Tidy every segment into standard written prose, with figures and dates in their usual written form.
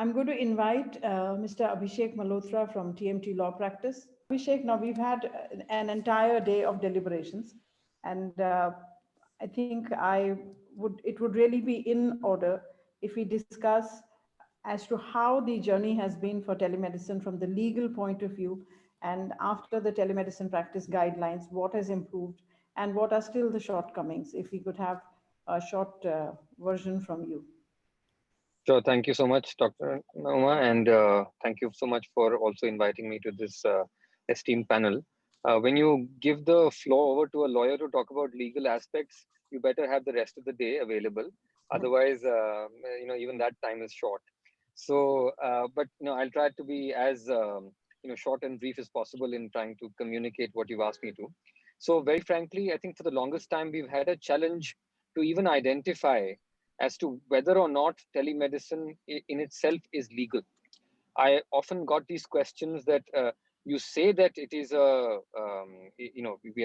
I'm going to invite Mr. Abhishek Malhotra from TMT Law Practice. Abhishek, now we've had an entire day of deliberations, and I think it would really be in order if we discuss as to how the journey has been for telemedicine from the legal point of view, and after the telemedicine practice guidelines, what has improved and what are still the shortcomings. If we could have a short version from you. Sure. Thank you so much, Dr. Nauma, and thank you so much for also inviting me to this esteemed panel. When you give the floor over to a lawyer to talk about legal aspects, you better have the rest of the day available. Otherwise, even that time is short. So, but I'll try to be as short and brief as possible in trying to communicate what you've asked me to. So, very frankly, I think for the longest time we've had a challenge to even identify as to whether or not telemedicine in itself is legal. I often got these questions that you say that it is we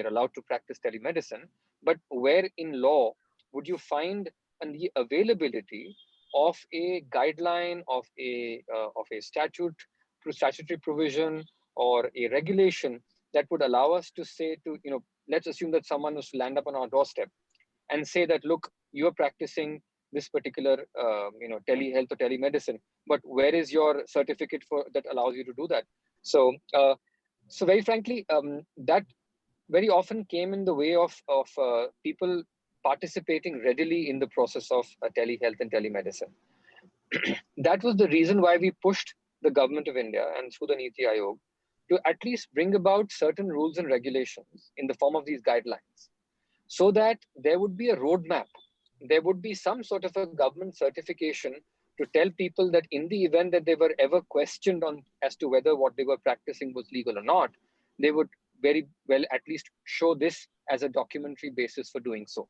are allowed to practice telemedicine, but where in law would you find the availability of a guideline, of a statutory provision, or a regulation that would allow us to say to, let's assume that someone was to land up on our doorstep and say that, look, you are practicing this particular telehealth or telemedicine, but where is your certificate for that allows you to do that? So very frankly, that very often came in the way of people participating readily in the process of telehealth and telemedicine. That was the reason why we pushed the government of India and through the Niti Aayog to at least bring about certain rules and regulations in the form of these guidelines, so that there would be a roadmap. There would be some sort of a government certification to tell people that in the event that they were ever questioned on as to whether what they were practicing was legal or not, they would very well at least show this as a documentary basis for doing so.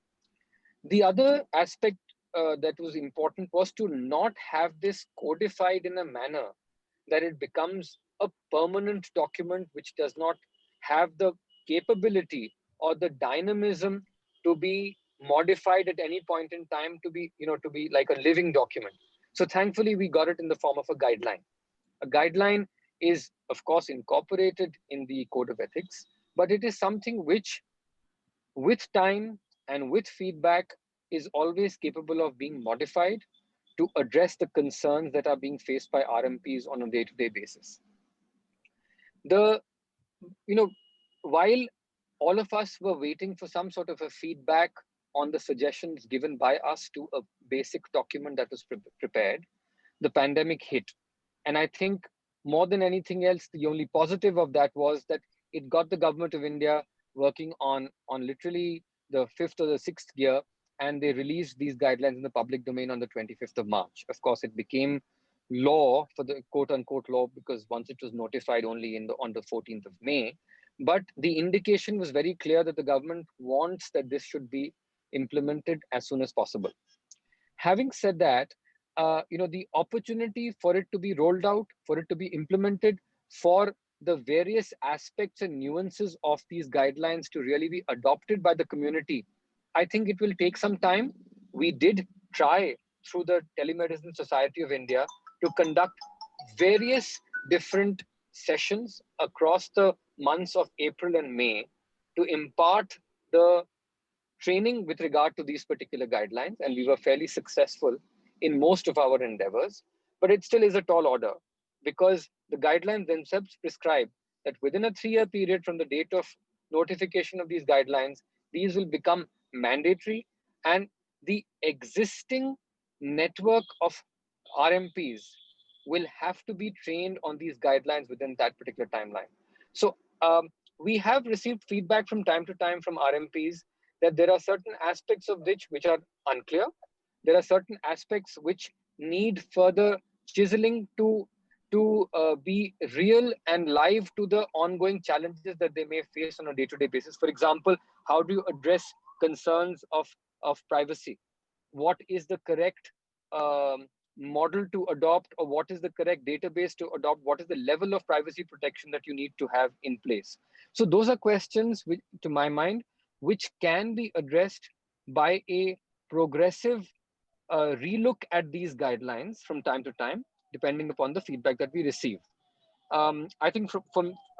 The other aspect that was important was to not have this codified in a manner that it becomes a permanent document which does not have the capability or the dynamism to be modified at any point in time, to be like a living document. So thankfully we got it in the form of a guideline. A guideline is of course incorporated in the code of ethics, but it is something which with time and with feedback is always capable of being modified to address the concerns that are being faced by RMPs on a day-to-day basis. The while all of us were waiting for some sort of a feedback on the suggestions given by us to a basic document that was prepared, the pandemic hit. And I think more than anything else, the only positive of that was that it got the government of India working on literally the fifth or the sixth gear, and they released these guidelines in the public domain on the 25th of March. Of course, it became law for the quote unquote law because once it was notified only on the 14th of May. But the indication was very clear that the government wants that this should be implemented as soon as possible. Having said that, the opportunity for it to be rolled out, for it to be implemented, for the various aspects and nuances of these guidelines to really be adopted by the community, I think it will take some time. We did try through the Telemedicine Society of India to conduct various different sessions across the months of April and May to impart the training with regard to these particular guidelines, and we were fairly successful in most of our endeavors. But it still is a tall order because the guidelines themselves prescribe that within a 3-year period from the date of notification of these guidelines, these will become mandatory, and the existing network of RMPs will have to be trained on these guidelines within that particular timeline. So we have received feedback from time to time from RMPs that there are certain aspects of which are unclear. There are certain aspects which need further chiseling to be real and live to the ongoing challenges that they may face on a day-to-day basis. For example, how do you address concerns of privacy? What is the correct model to adopt, or what is the correct database to adopt? What is the level of privacy protection that you need to have in place? So those are questions which, to my mind, which can be addressed by a progressive relook at these guidelines from time to time, depending upon the feedback that we receive. I think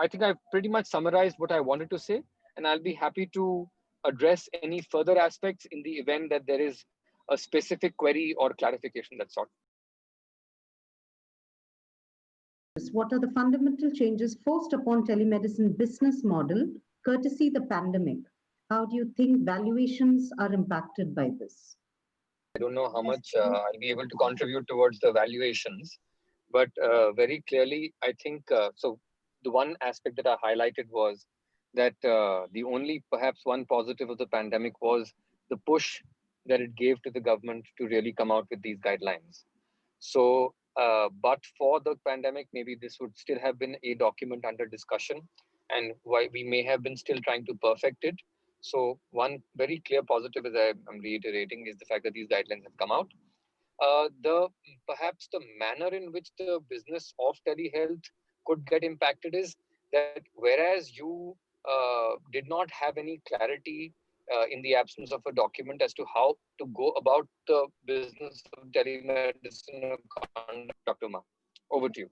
I think I've pretty much summarized what I wanted to say, and I'll be happy to address any further aspects in the event that there is a specific query or clarification that's sought. What are the fundamental changes forced upon telemedicine business model courtesy the pandemic? How do you think valuations are impacted by this? I don't know how much I'll be able to contribute towards the valuations, but very clearly, I think so. The one aspect that I highlighted was that the only perhaps one positive of the pandemic was the push that it gave to the government to really come out with these guidelines. So, but for the pandemic, maybe this would still have been a document under discussion, and why we may have been still trying to perfect it. So, one very clear positive, as I'm reiterating, is the fact that these guidelines have come out. The perhaps the manner in which the business of telehealth could get impacted is that whereas you did not have any clarity in the absence of a document as to how to go about the business of telemedicine or conduct, Dr. Ma, over to you.